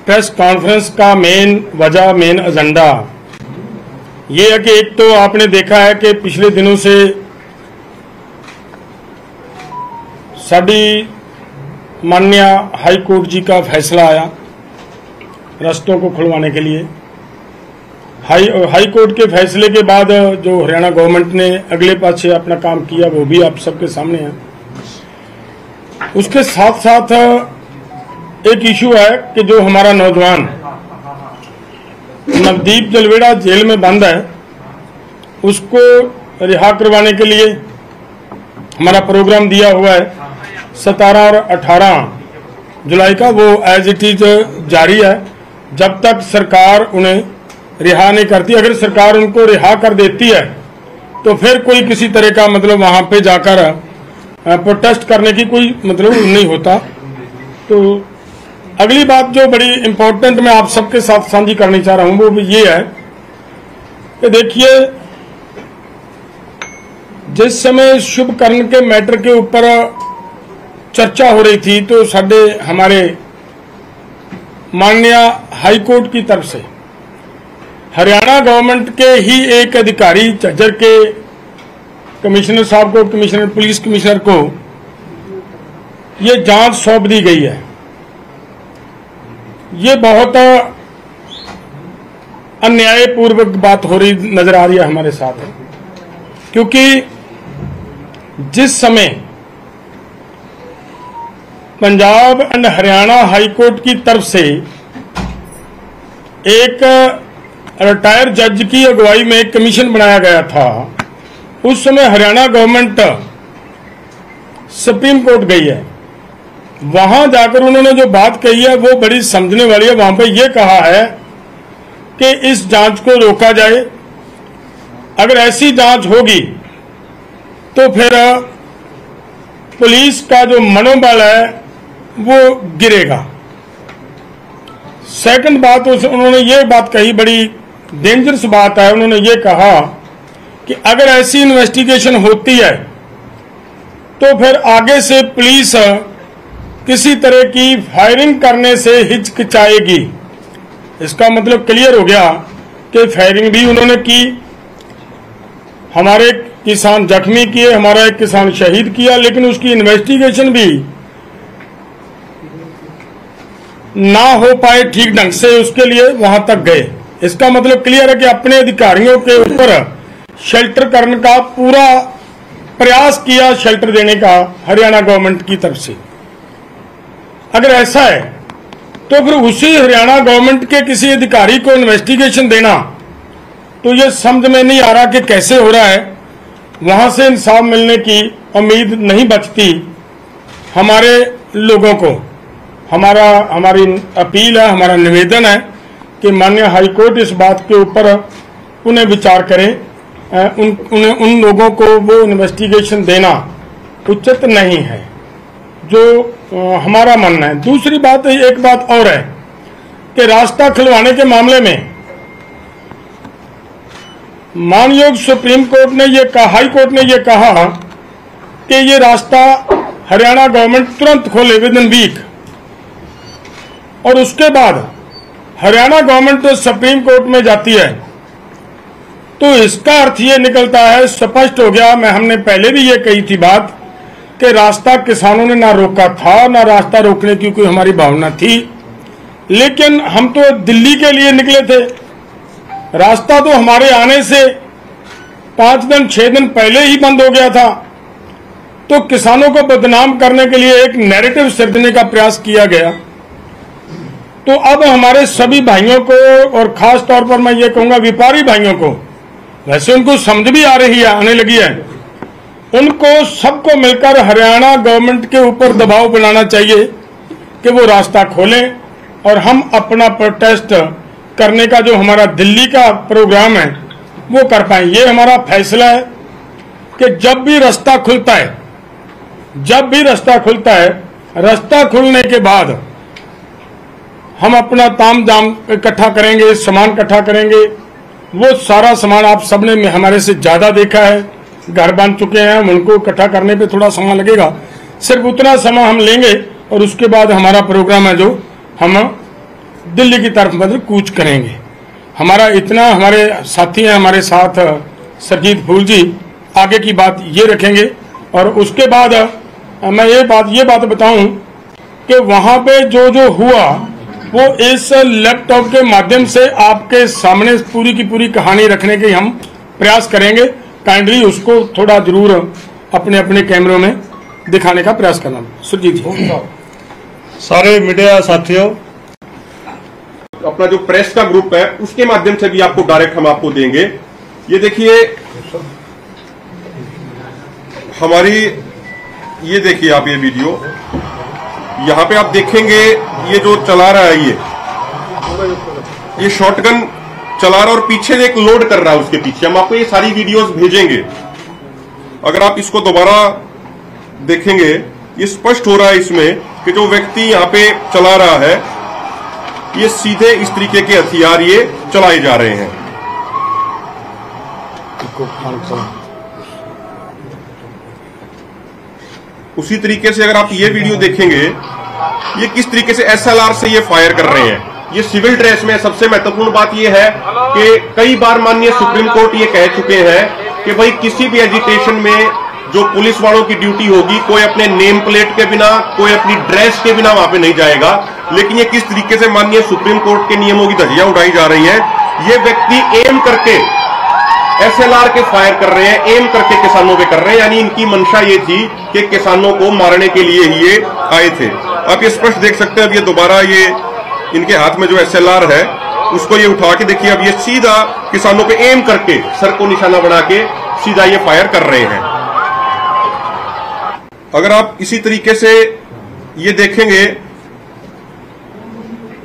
Press conference का main agenda ये है कि एक तो आपने देखा है कि पिछले दिनों से साडी माननीय हाई कोर्ट जी का फैसला आया रास्तों को खुलवाने के लिए। हाई कोर्ट के फैसले के बाद जो हरियाणा गवर्नमेंट ने अगले पाछे अपना काम किया वो भी आप सबके सामने है। उसके साथ साथ एक इशू है कि जो हमारा नौजवान नवदीप जलवेड़ा जेल में बंद है उसको रिहा करवाने के लिए हमारा प्रोग्राम दिया हुआ है 17 और 18 जुलाई का। वो एज इट इज जारी है जब तक सरकार उन्हें रिहा नहीं करती। अगर सरकार उनको रिहा कर देती है तो फिर कोई किसी तरह का मतलब वहां पे जाकर प्रोटेस्ट करने की कोई मतलब नहीं होता। तो अगली बात जो बड़ी इंपॉर्टेंट मैं आप सबके साथ साझी करनी चाह रहा हूं वो भी ये है कि देखिए, जिस समय शुभकर्ण के मैटर के ऊपर चर्चा हो रही थी तो हमारे माननीय हाई कोर्ट की तरफ से हरियाणा गवर्नमेंट के ही एक अधिकारी झज्जर के कमिश्नर साहब को, पुलिस कमिश्नर को ये जांच सौंप दी गई है। ये बहुत अन्यायपूर्वक बात हो रही नजर आ रही है हमारे साथ, क्योंकि जिस समय Punjab and Haryana high court की तरफ से एक रिटायर जज की अगुवाई में एक कमीशन बनाया गया था, उस समय हरियाणा गवर्नमेंट सुप्रीम कोर्ट गई है। वहां जाकर उन्होंने जो बात कही है वो बड़ी समझने वाली है। वहां पे ये कहा है कि इस जांच को रोका जाए, अगर ऐसी जांच होगी तो फिर पुलिस का जो मनोबल है वो गिरेगा। सेकंड बात उन्होंने ये बात कही, बड़ी डेंजरस बात है। उन्होंने ये कहा कि अगर ऐसी इन्वेस्टिगेशन होती है तो फिर आगे से पुलिस किसी तरह की फायरिंग करने से हिचकिचाएगी। इसका मतलब क्लियर हो गया कि फायरिंग भी उन्होंने की, हमारे किसान जख्मी किए, हमारा एक किसान शहीद किया, लेकिन उसकी इन्वेस्टिगेशन भी ना हो पाए ठीक ढंग से, उसके लिए वहां तक गए। इसका मतलब क्लियर है कि अपने अधिकारियों के ऊपर शेल्टर करने का पूरा प्रयास किया, शेल्टर देने का हरियाणा गवर्नमेंट की तरफ से। अगर ऐसा है तो फिर उसी हरियाणा गवर्नमेंट के किसी अधिकारी को इन्वेस्टिगेशन देना तो ये समझ में नहीं आ रहा कि कैसे हो रहा है। वहां से इंसाफ मिलने की उम्मीद नहीं बचती हमारे लोगों को। हमारी अपील है, हमारा निवेदन है कि माननीय हाई कोर्ट इस बात के ऊपर उन्हें विचार करें, उन लोगों को वो इन्वेस्टिगेशन देना उचित नहीं है, जो हमारा मानना है। दूसरी बात, एक बात और है कि रास्ता खुलवाने के मामले में मानयोग सुप्रीम कोर्ट ने ये कहा, हाई कोर्ट ने ये कहा कि ये रास्ता हरियाणा गवर्नमेंट तुरंत खोले विद इन वीक, और उसके बाद हरियाणा गवर्नमेंट तो सुप्रीम कोर्ट में जाती है। तो इसका अर्थ ये निकलता है, स्पष्ट हो गया, हमने पहले भी ये कही थी बात कि रास्ता किसानों ने ना रोका था, ना रास्ता रोकने की कोई हमारी भावना थी, लेकिन हम तो दिल्ली के लिए निकले थे। रास्ता तो हमारे आने से 5 दिन 6 दिन पहले ही बंद हो गया था। तो किसानों को बदनाम करने के लिए एक नैरेटिव सृजने का प्रयास किया गया। तो अब हमारे सभी भाइयों को, और खास तौर पर मैं ये कहूंगा व्यापारी भाइयों को, वैसे उनको समझ भी आ रही है, आने लगी है, उनको सबको मिलकर हरियाणा गवर्नमेंट के ऊपर दबाव बनाना चाहिए कि वो रास्ता खोलें और हम अपना प्रोटेस्ट करने का जो हमारा दिल्ली का प्रोग्राम है वो कर पाए। ये हमारा फैसला है कि जब भी रास्ता खुलता है, रास्ता खुलने के बाद हम अपना ताम जाम इकट्ठा करेंगे, सामान इकट्ठा करेंगे। वो सारा सामान आप सबने हमारे से ज्यादा देखा है, घर बन चुके हैं, उनको इकट्ठा करने पे थोड़ा समय लगेगा, सिर्फ उतना समय हम लेंगे और उसके बाद हमारा प्रोग्राम है जो हम दिल्ली की तरफ मतलब कूच करेंगे। हमारा इतना, हमारे साथी हैं हमारे साथ सरजीत फूल जी, आगे की बात ये रखेंगे। और उसके बाद मैं ये बात बताऊं कि वहां पे जो हुआ वो इस लैपटॉप के माध्यम से आपके सामने पूरी की पूरी कहानी रखने के हम प्रयास करेंगे। काइंडली उसको थोड़ा जरूर अपने अपने कैमरों में दिखाने का प्रयास करना। सुरजीत जी। सारे मीडिया साथियों, अपना जो प्रेस का ग्रुप है उसके माध्यम से भी आपको डायरेक्ट हम आपको देंगे। ये देखिए हमारी, ये देखिए आप ये वीडियो, यहां पे आप देखेंगे ये जो चला रहा है ये शॉटगन चला रहा है और पीछे एक लोड कर रहा है उसके पीछे। हम आपको ये सारी वीडियोस भेजेंगे। अगर आप इसको दोबारा देखेंगे ये स्पष्ट हो रहा है इसमें कि जो व्यक्ति यहां पे चला रहा है ये सीधे इस तरीके के हथियार ये चलाए जा रहे हैं। उसी तरीके से अगर आप ये वीडियो देखेंगे ये किस तरीके से SLR से ये फायर कर रहे हैं। ये सिविल ड्रेस में। सबसे महत्वपूर्ण बात ये है कि कई बार माननीय सुप्रीम कोर्ट ये कह चुके हैं कि भाई किसी भी एजिटेशन में जो पुलिस वालों की ड्यूटी होगी, कोई अपने नेम प्लेट के बिना, कोई अपनी ड्रेस के बिना वहां पे नहीं जाएगा। लेकिन ये किस तरीके से माननीय सुप्रीम कोर्ट के नियमों की धज्जियां उड़ाई जा रही है। ये व्यक्ति एम करके SLR के फायर कर रहे हैं, एम करके किसानों पे कर रहे हैं। यानी इनकी मंशा ये थी कि किसानों को मारने के लिए ही ये आए थे। आप ये स्पष्ट देख सकते हैं। अब ये दोबारा ये इनके हाथ में जो SLR है उसको ये उठा के देखिए। अब ये सीधा किसानों पे एम करके, सर को निशाना बना के सीधा ये फायर कर रहे हैं। अगर आप इसी तरीके से ये देखेंगे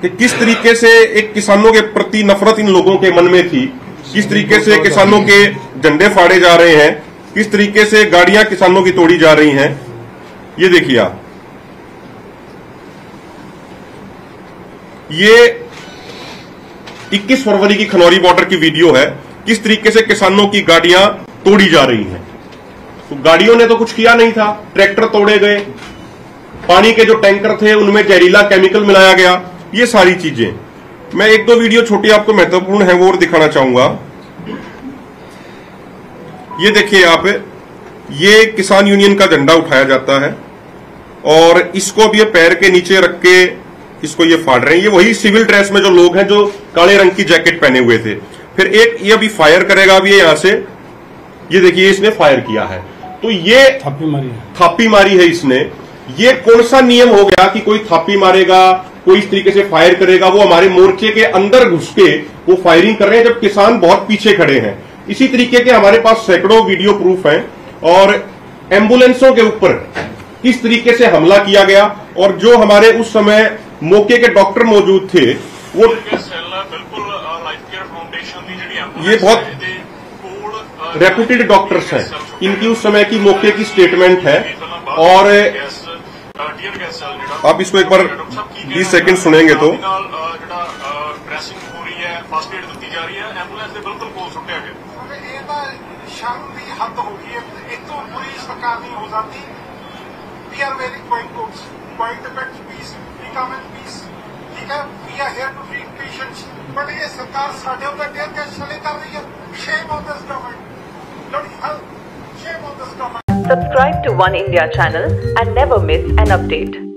कि किस तरीके से एक किसानों के प्रति नफरत इन लोगों के मन में थी, किस तरीके से किसानों के झंडे फाड़े जा रहे हैं, किस तरीके से गाड़ियां किसानों की तोड़ी जा रही हैं, ये देखिए आप। ये 21 फरवरी की खनौरी बॉर्डर की वीडियो है, किस तरीके से किसानों की गाड़ियां तोड़ी जा रही हैं। तो गाड़ियों ने तो कुछ किया नहीं था, ट्रैक्टर तोड़े गए, पानी के जो टैंकर थे उनमें जहरीला केमिकल मिलाया गया, ये सारी चीजें। मैं एक दो वीडियो छोटी आपको महत्वपूर्ण है वो और दिखाना चाहूंगा। ये देखिए आप, ये किसान यूनियन का झंडा उठाया जाता है और इसको अब ये पैर के नीचे रख के इसको ये फाड़ रहे हैं। ये वही सिविल ड्रेस में जो लोग हैं जो काले रंग की जैकेट पहने हुए थे। फिर एक ये अभी फायर करेगा, अभी यहां से ये देखिए इसने फायर किया है। तो ये थापी मारी है इसने। ये कौन सा नियम हो गया कि कोई थापी मारेगा, कोई इस तरीके से फायर करेगा? वो हमारे मोर्चे के अंदर घुस के वो फायरिंग कर रहे हैं जब किसान बहुत पीछे खड़े हैं। इसी तरीके के हमारे पास सैकड़ों वीडियो प्रूफ हैं। और एम्बुलेंसों के ऊपर किस तरीके से हमला किया गया और जो हमारे उस समय मौके के डॉक्टर मौजूद थे वो ये बहुत रेप्यूटेड डॉक्टर्स हैं। इनकी उस समय की मौके की स्टेटमेंट है। और आप इसको एक बार 20 सेकंड सुनेंगे तो ये सरकार साढ़े उधर डेढ़ कैश चले कर रही है। Shame on this government, shame on this government. Subscribe to One India channel and never miss an update.